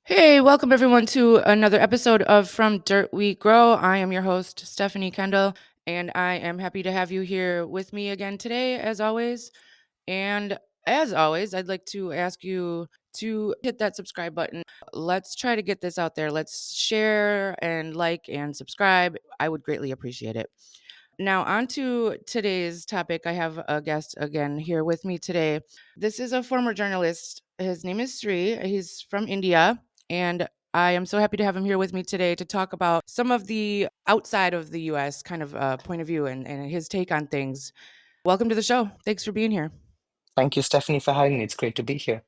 Hey, welcome everyone to another episode of From Dirt We Grow. I am your host, Stephanie Kendall, and I am happy to have you here with me again today, as always. And as always, I'd like to ask you to hit that subscribe button. Let's try to get this out there. Let's share and like and subscribe. I would greatly appreciate it. Now, on to today's topic. I have a guest again here with me today. This is a former journalist. His name is Sri. He's from India. And I am so happy to have him here with me today to talk about some of the outside of the US kind of point of view and his take on things. Welcome to the show. Thanks for being here. Thank you, Stephanie, for having me. It's great to be here.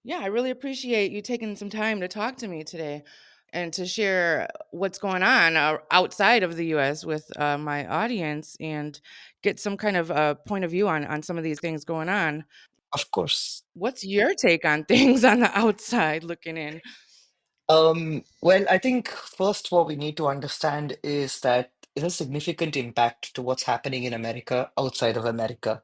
Yeah, I really appreciate you taking some time to talk to me today and to share what's going on outside of the US with my audience and get some kind of point of view on some of these things going on. Of course. What's your take on things on the outside looking in? Well, I think first what we need to understand is that it has significant impact to what's happening in America outside of America.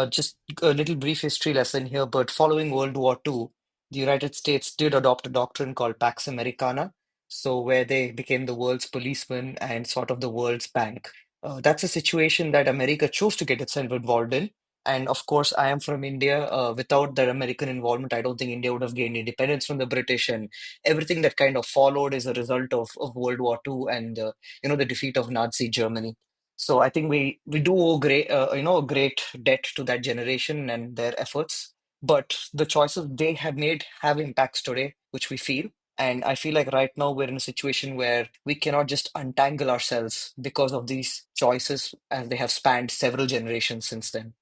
Just a little brief history lesson here, but following World War II, the United States did adopt a doctrine called Pax Americana, so where they became the world's policeman and sort of the world's bank. That's a situation that America chose to get itself involved in. And of course, I am from India. Without that American involvement, I don't think India would have gained independence from the British, and everything that kind of followed is a result of World War II and the defeat of Nazi Germany. So I think we do owe a great debt to that generation and their efforts. But the choices they have made have impacts today, which we feel. And I feel like right now we're in a situation where we cannot just untangle ourselves because of these choices as they have spanned several generations since then.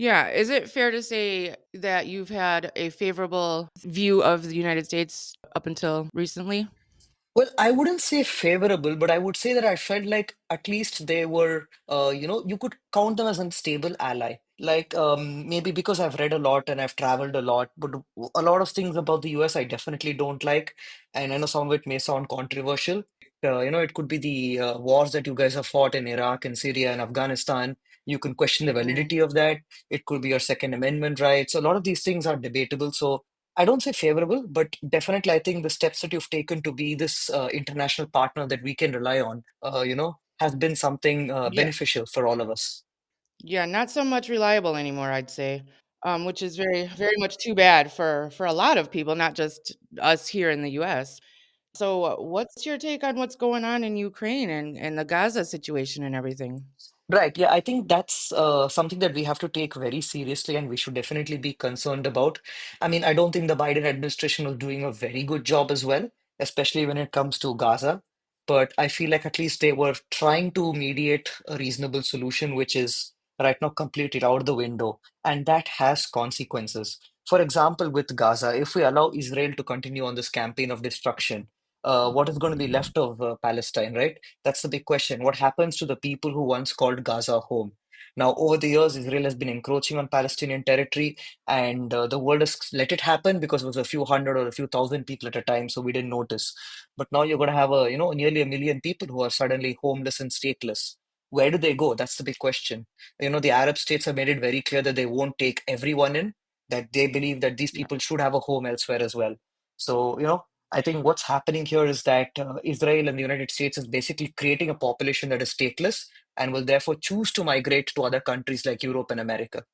Yeah, is it fair to say that you've had a favorable view of the United States up until recently? Well, I wouldn't say favorable, but I would say that I felt like at least they were, you could count them as a stable ally. Like maybe because I've read a lot and I've traveled a lot, but a lot of things about the US I definitely don't like. And I know some of it may sound controversial. It could be the wars that you guys have fought in Iraq and Syria and Afghanistan. You can question the Mm. validity of that. It could be your Second Amendment rights. A lot of these things are debatable. So I don't say favorable, but definitely I think the steps that you've taken to be this international partner that we can rely on, has been something Yeah. beneficial for all of us. Yeah, not so much reliable anymore, I'd say, which is very much too bad for a lot of people, not just us here in the US. So, what's your take on what's going on in Ukraine and the Gaza situation and everything? Right. Yeah, I think that's something that we have to take very seriously and we should definitely be concerned about. I mean, I don't think the Biden administration was doing a very good job as well, especially when it comes to Gaza. But I feel like at least they were trying to mediate a reasonable solution, which is right now completely out the window. And that has consequences. For example, with Gaza, if we allow Israel to continue on this campaign of destruction, what is going to be left of Palestine, right? That's the big question. What happens to the people who once called Gaza home? Now, over the years, Israel has been encroaching on Palestinian territory, and the world has let it happen because it was a few hundred or a few thousand people at a time, so we didn't notice. But now you're going to have nearly a million people who are suddenly homeless and stateless. Where do they go? That's the big question. The Arab states have made it very clear that they won't take everyone in, that they believe that these Yeah. people should have a home elsewhere as well. So, I think what's happening here is that Israel and the United States is basically creating a population that is stateless and will therefore choose to migrate to other countries like Europe and America.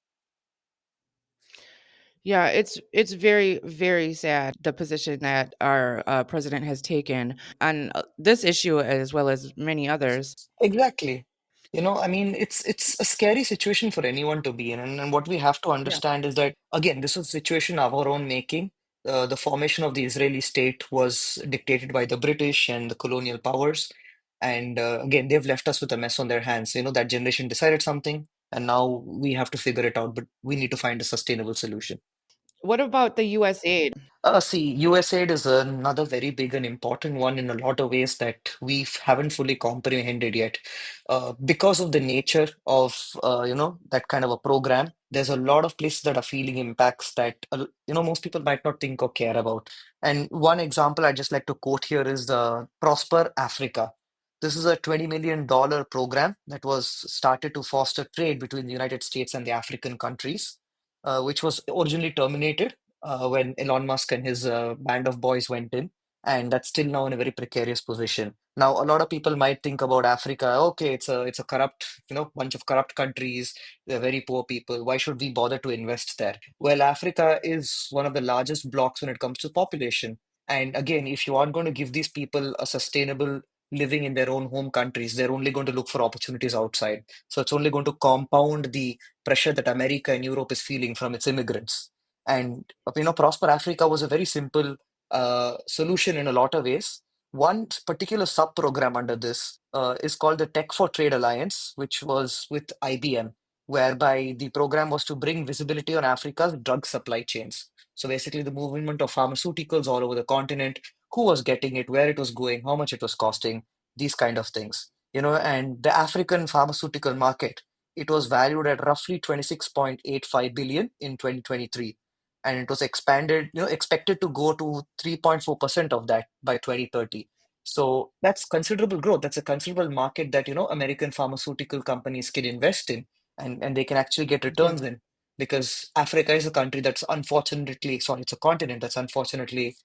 Yeah, it's very sad the position that our president has taken on this issue as well as many others. Exactly. I mean, it's a scary situation for anyone to be in, and what we have to Yeah. understand is that again, this was a situation of our own making. The formation of the Israeli state was dictated by the British and the colonial powers, and again, they've left us with a mess on their hands. That generation decided something, and now we have to figure it out, but we need to find a sustainable solution. What about the USAID? See, USAID is another very big and important one in a lot of ways that we haven't fully comprehended yet. Because of the nature of that kind of a program, there's a lot of places that are feeling impacts that most people might not think or care about. And one example I'd just like to quote here is the Prosper Africa. This is a $20 million program that was started to foster trade between the United States and the African countries, which was originally terminated. when Elon Musk and his band of boys went in, and that's still now in a very precarious position. Now, a lot of people might think about Africa. Okay, it's a corrupt, bunch of corrupt countries. They're very poor people. Why should we bother to invest there? Well, Africa is one of the largest blocks when it comes to population. And again, if you aren't going to give these people a sustainable living in their own home countries, they're only going to look for opportunities outside. So it's only going to compound the pressure that America and Europe is feeling from its immigrants. And Prosper Africa was a very simple solution in a lot of ways. One particular sub program under this is called the Tech for Trade Alliance, which was with IBM, whereby the program was to bring visibility on Africa's drug supply chains. So basically, the movement of pharmaceuticals all over the continent, who was getting it, where it was going, how much it was costing, these kind of things. And the African pharmaceutical market, it was valued at roughly 26.85 billion in 2023, and it was expected to go to 3.4% of that by 2030. So that's considerable growth. That's a considerable market that, American pharmaceutical companies can invest in, and they can actually get Yeah. returns in, because Africa is a country that's unfortunately, sorry, it's a continent that's unfortunately,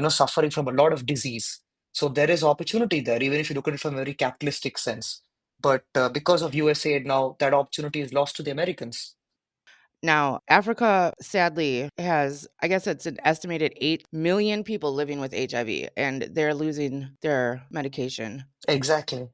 suffering from a lot of disease. So there is opportunity there, even if you look at it from a very capitalistic sense. But because of USAID now, that opportunity is lost to the Americans. Now, Africa sadly has, I guess it's an estimated 8 million people living with HIV, and they're losing their medication. Exactly.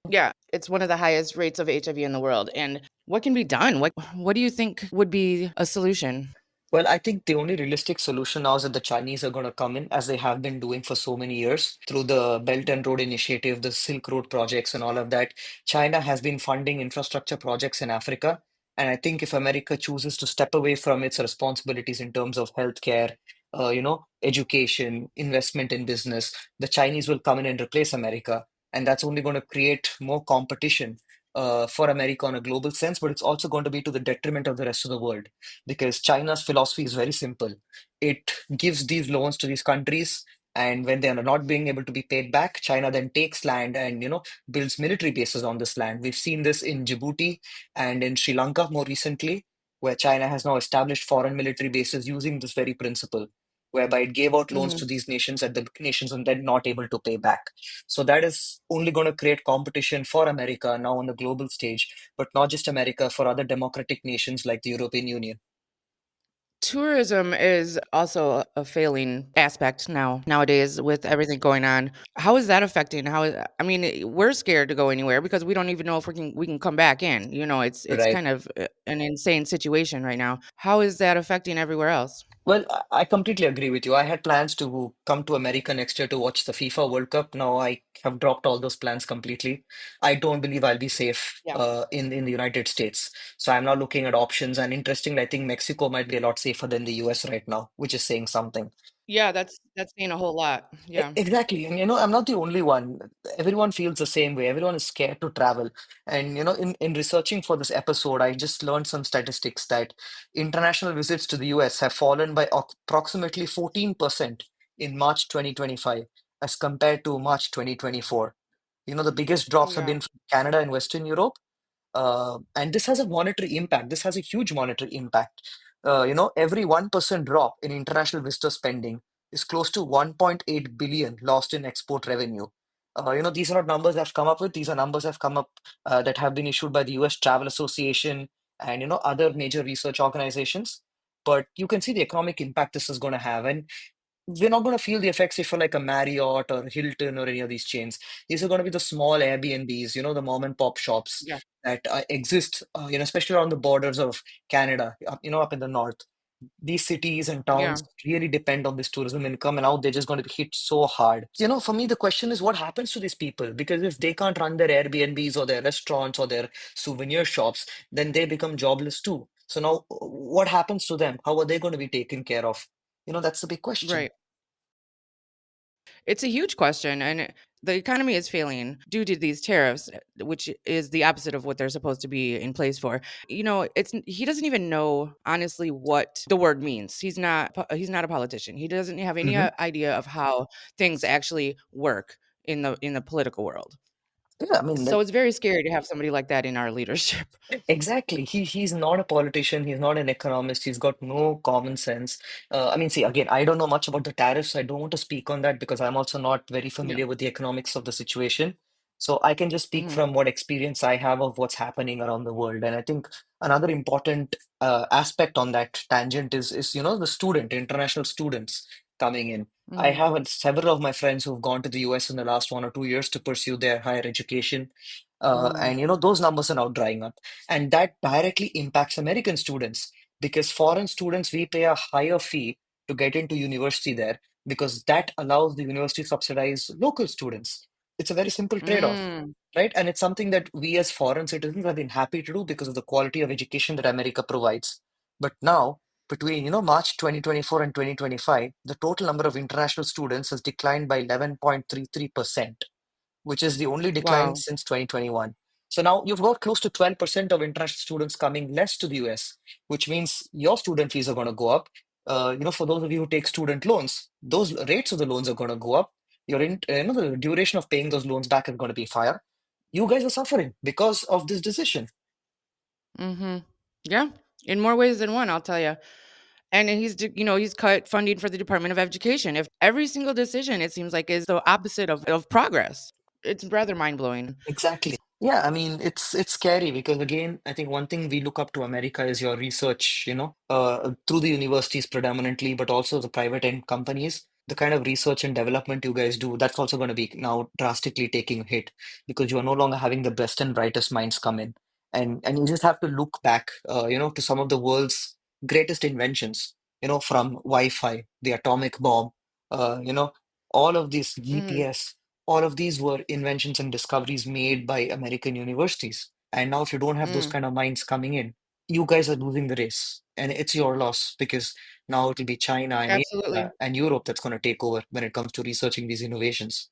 Yeah, it's one of the highest rates of HIV in the world. And what can be done? What do you think would be a solution? Well, I think the only realistic solution now is that the Chinese are going to come in, as they have been doing for so many years through the Belt and Road Initiative, the Silk Road projects, and all of that. China has been funding infrastructure projects in Africa. And I think if America chooses to step away from its responsibilities in terms of healthcare, education, investment in business, the Chinese will come in and replace America. And that's only going to create more competition for America on a global sense, but it's also going to be to the detriment of the rest of the world, because China's philosophy is very simple. It gives these loans to these countries, and when they are not being able to be paid back, China then takes land and builds military bases on this land. We've seen this in Djibouti and in Sri Lanka more recently, where China has now established foreign military bases using this very principle, whereby it gave out loans to Mhm. these nations and the nations and then not able to pay back. So that is only going to create competition for America now on the global stage, but not just America, for other democratic nations like the European Union. Tourism is also a failing aspect nowadays with everything going on. How is that affecting? I mean, we're scared to go anywhere because we don't even know if we can come back in. It's Right. kind of an insane situation right now. How is that affecting everywhere else? Well, I completely agree with you. I had plans to come to America next year to watch the FIFA World Cup. Now I have dropped all those plans completely. I don't believe I'll be safe Yeah. in the United States. So I'm now looking at options. And interestingly, I think Mexico might be a lot safer than the US right now, which is saying something. Yeah, that's saying a whole lot. Yeah. Exactly. And I'm not the only one. Everyone feels the same way. Everyone is scared to travel. And in researching for this episode, I just learned some statistics that international visits to the US have fallen by approximately 14% in March 2025 as compared to March 2024. The biggest drops have Yeah. been from Canada and Western Europe, and this has a monetary impact. This has a huge monetary impact. Every 1% drop in international visitor spending is close to 1.8 billion lost in export revenue. These are not numbers I've come up with. These are numbers I've come up that have been issued by the US Travel Association and other major research organizations. But you can see the economic impact this is going to have. And we're not going to feel the effects if you're like a Marriott or Hilton or any of these chains. These are going to be the small Airbnbs, the mom and pop shops Yeah. that exist, especially around the borders of Canada, up in the north. These cities and Yeah. towns really depend on this tourism income, and now they're just going to be hit so hard. For me, the question is what happens to these people? Because if they can't run their Airbnbs or their restaurants or their souvenir shops, then they become jobless too. So now, what happens to them? How are they going to be taken care of? That's the big question. Right. It's a huge question, and the economy is failing due to these tariffs, which is the opposite of what they're supposed to be in place for. He doesn't even know honestly what the word means. He's not a politician. He doesn't have any Mhm. idea of how things actually work in the political world. Yeah, I mean, So it's very scary to have somebody like that in our leadership. exactly. He's not a politician. He's not an economist. He's got no common sense. I mean, see, again, I don't know much about the tariffs. I don't want to speak on that because I'm also not very Yeah. familiar with the economics of the situation. So I can just speak Mhm. from what experience I have of what's happening around the world. And I think another important aspect on that tangent is the international students coming in. I Mhm. have several of my friends who've gone to the US in the last 1 or 2 years to pursue their higher education. Mhm. And those numbers are now drying up. And that directly impacts American students because foreign students, we pay a higher fee to get into university there because that allows the university to subsidize local students. It's a very simple trade-off, Mm. right? And it's something that we as foreign citizens have been happy to do because of the quality of education that America provides. But now, between March 2024 and 2025, the total number of international students has declined by 11.33%, which is the only decline Wow. since 2021. So now you've got close to 12% of international students coming less to the US, which means your student fees are going to go up. For those of you who take student loans, those rates of the loans are going to go up. The duration of paying those loans back is going to be higher. You guys are suffering because of this decision. Mhm. Yeah, in more ways than one, I'll tell you. And then he's cut funding for the Department of Education. If every single decision, it seems like, is the opposite of progress, it's rather mind blowing. Exactly. Yeah, I mean, it's scary because again, I think one thing we look up to America is your research, through the universities predominantly, but also the private end companies. The kind of research and development you guys do, that's also going to be now drastically taking a hit because you are no longer having the best and brightest minds come in. And you just have to look back, to some of the world's greatest inventions, from Wi-Fi, the atomic bomb, all of these Mhm. GPS. All of these were inventions and discoveries made by American universities. And now, if you don't have those Mm. kind of minds coming in, you guys are losing the race. And it's your loss because now it'll be China and Absolutely. Asia and Europe that's going to take over when it comes to researching these innovations.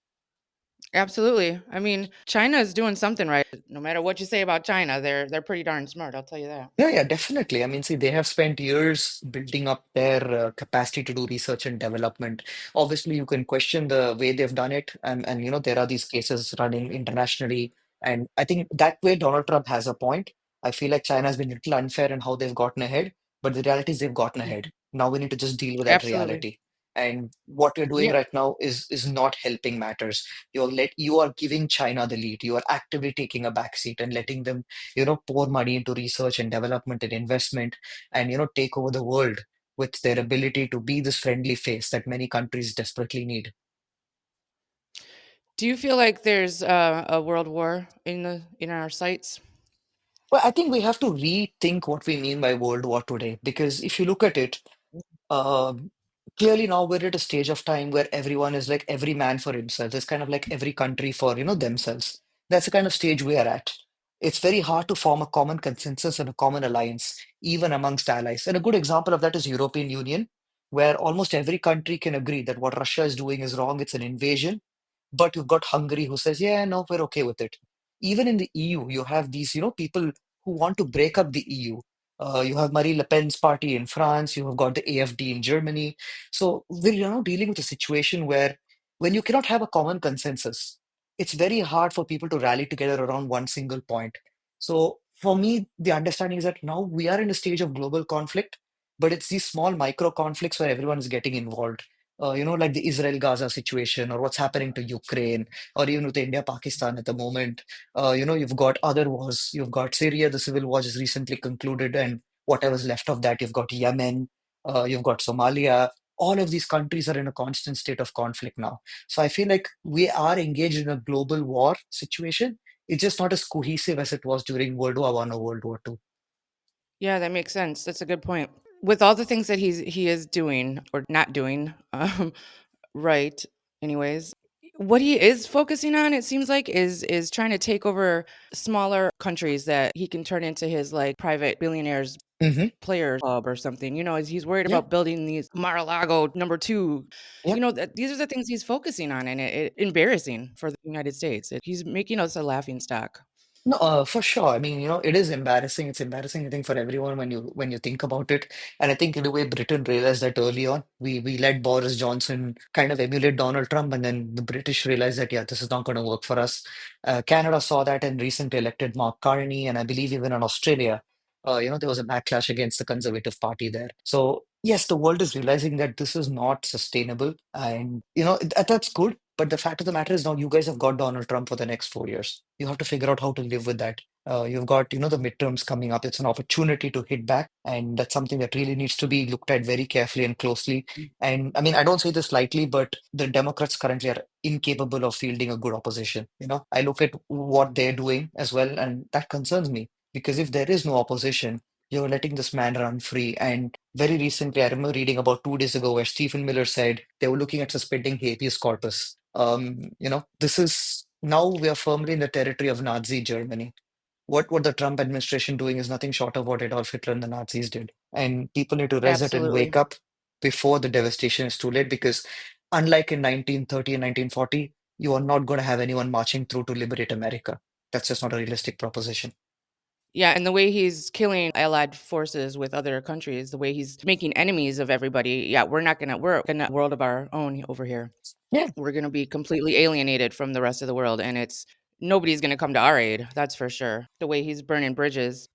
Absolutely. I mean, China is doing something right. No matter what you say about China, they're pretty darn smart, I'll tell you that. Yeah, yeah, definitely. I mean, see, they have spent years building up their capacity to do research and development. Obviously, you can question the way they've done it, and there are these cases running internationally, and I think that way Donald Trump has a point. I feel like China has been a little unfair in how they've gotten ahead, but the reality is they've gotten ahead. Mhm. Now we need to just deal with that Absolutely. reality. And what we're doing Yeah. right now is not helping matters. You are giving China the lead. You are actively taking a back seat and letting them pour money into research and development and investment and, take over the world with their ability to be this friendly face that many countries desperately need. Do you feel like there's a world war in our sights? Well, I think we have to rethink what we mean by World War today, because if you look at it, Um, clearly now we're at a stage of time where everyone is like every man for himself. It's kind of like every country for, themselves. That's the kind of stage we are at. It's very hard to form a common consensus and a common alliance, even amongst allies. And a good example of that is European Union, where almost every country can agree that what Russia is doing is wrong, it's an invasion. But you've got Hungary who says, yeah, no, we're okay with it. Even in the EU, you have these, people who want to break up the EU. You have Marie Le Pen's party in France, you have got the AFD in Germany. So we're now dealing with a situation where when you cannot have a common consensus, it's very hard for people to rally together around one single point. So for me, the understanding is that now we are in a stage of global conflict, but it's these small micro conflicts where everyone is getting involved. Like the Israel-Gaza situation or what's happening to Ukraine, or even with India-Pakistan at the moment. You've got other wars. You've got Syria, the civil war just recently concluded, and whatever's left of that, you've got Yemen, you've got Somalia. All of these countries are in a constant state of conflict now. So I feel like we are engaged in a global war situation. It's just not as cohesive as it was during World War One or World War Two. Yeah, that makes sense. That's a good point. With all the things that he is doing or not doing, right, anyways, what he is focusing on, it seems like, is trying to take over smaller countries that he can turn into his, like, private billionaires Hmm. players club or something, he's worried Yeah, about building these Mar-a-Lago number 2. yeah. These are the things he's focusing on, and it embarrassing for the United States. He's making us a laughing stock. No, for sure. I mean, it is embarrassing. It's embarrassing, I think, for everyone when you think about it. And I think in a way, Britain realized that early on. We let Boris Johnson kind of emulate Donald Trump, and then the British realized that this is not going to work for us. Canada saw that and recently elected Mark Carney, and I believe even in Australia, there was a backlash against the Conservative Party there. So yes, the world is realizing that this is not sustainable, and that's good. But the fact of the matter is now you guys have got Donald Trump for the next 4 years. You have to figure out how to live with that. You've got, the midterms coming up. It's an opportunity to hit back, and that's something that really needs to be looked at very carefully and closely. And I mean, I don't say this lightly, but the Democrats currently are incapable of fielding a good opposition. I look at what they're doing as well, and that concerns me because if there is no opposition, you're letting this man run free. And very recently, I remember reading about 2 days ago where Stephen Miller said they were looking at suspending habeas corpus. This is now we are firmly in the territory of Nazi Germany. What the Trump administration doing is nothing short of what Adolf Hitler and the Nazis did. And people need to reset and Absolutely. wake up before the devastation is too late because unlike in 1930 and 1940, you are not going to have anyone marching through to liberate America. That's just not a realistic proposition. Yeah, and the way he's killing allied forces with other countries, the way he's making enemies of everybody. Yeah, we're in a world of our own over here. Yeah. We're gonna be completely alienated from the rest of the world, and it's nobody's gonna come to our aid, that's for sure. The way he's burning bridges.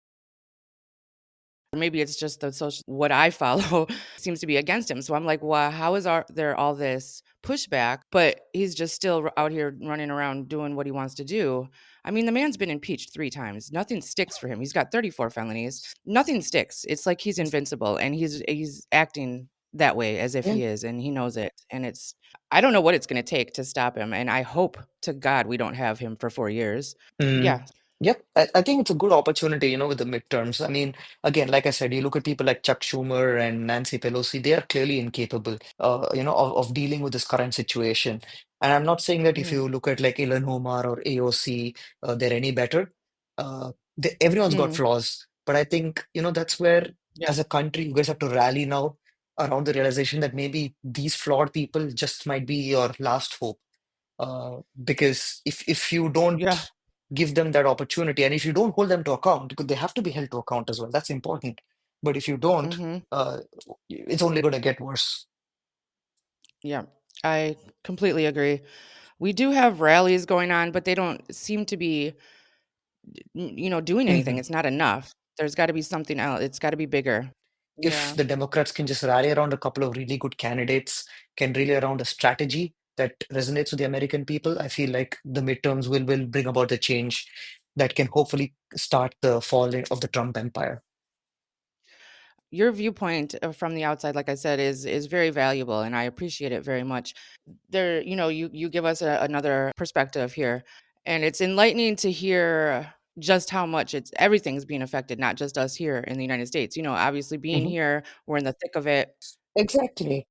Maybe it's just the social what I follow seems to be against him. So I'm like, "Well, how is there all this pushback, but he's just still out here running around doing what he wants to do?" I mean, the man's been impeached 3 times. Nothing sticks for him. He's got 34 felonies. Nothing sticks. It's like he's invincible, and he's acting that way as if Yeah. he is, and he knows it. And it's I don't know what it's gonna take to stop him, and I hope to God we don't have him for 4 years. Mm, Yeah. yep, I think it's a good opportunity, with the midterms. I mean, again, like I said, you look at people like Chuck Schumer and Nancy Pelosi, they are clearly incapable, of dealing with this current situation. And I'm not saying that if Mhm. you look at like Ilhan Omar or AOC, they're any better. Everyone's got Mm. flaws, but I think, that's where, Yeah. as a country, you guys have to rally now around the realization that maybe these flawed people just might be your last hope. Because if you don't Yeah. give them that opportunity, and if you don't hold them to account, because they have to be held to account as well, that's important. But if you don't, Mhm. uh, it's only going to get worse. Yeah, I completely agree. We do have rallies going on, but they don't seem to be, doing anything. Mhm. It's not enough. There's got to be something else. It's got to be bigger. If Yeah. the Democrats can just rally around a couple of really good candidates, can rally around a strategy that resonates with the American people, I feel like the midterms will bring about the change that can hopefully start the fall of the Trump empire. Your viewpoint from the outside, like I said, is very valuable, and I appreciate it very much. You give us another perspective here, and it's enlightening to hear just how much it's everything's being affected, not just us here in the United States. Obviously being Mhm. here, we're in the thick of it. Exactly.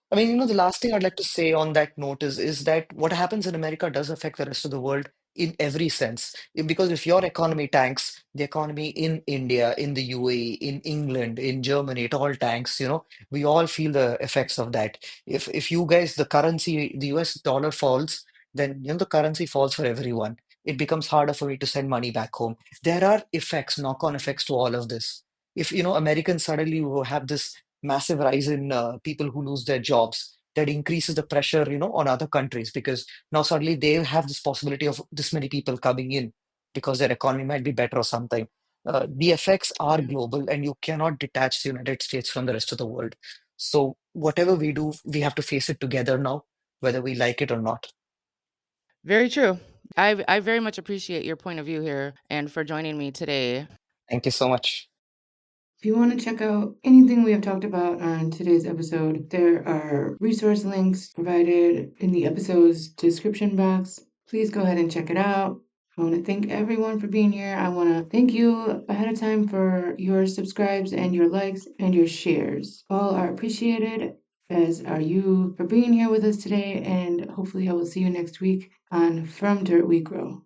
I mean, the last thing I'd like to say on that note is that what happens in America does affect the rest of the world in every sense. Because if your economy tanks, the economy in India, in the UAE, in England, in Germany, it all tanks, we all feel the effects of that. If you guys, the currency, the US dollar falls, then the currency falls for everyone. It becomes harder for me to send money back home. There are effects, knock-on effects to all of this. If Americans suddenly will have this massive rise in people who lose their jobs, that increases the pressure on other countries because now suddenly they have this possibility of this many people coming in because their economy might be better or something. The effects are Yeah. global and you cannot detach the United States from the rest of the world. So whatever we do, we have to face it together now, whether we like it or not. Very true. I very much appreciate your point of view here and for joining me today. Thank you so much. If you want to check out anything we have talked about on today's episode, there are resource links provided in the episode's description box. Please go ahead and check it out. I want to thank everyone for being here. I want to thank you ahead of time for your subscribes and your likes and your shares. All are appreciated, as are you for being here with us today. And hopefully, I will see you next week on From Dirt We Grow.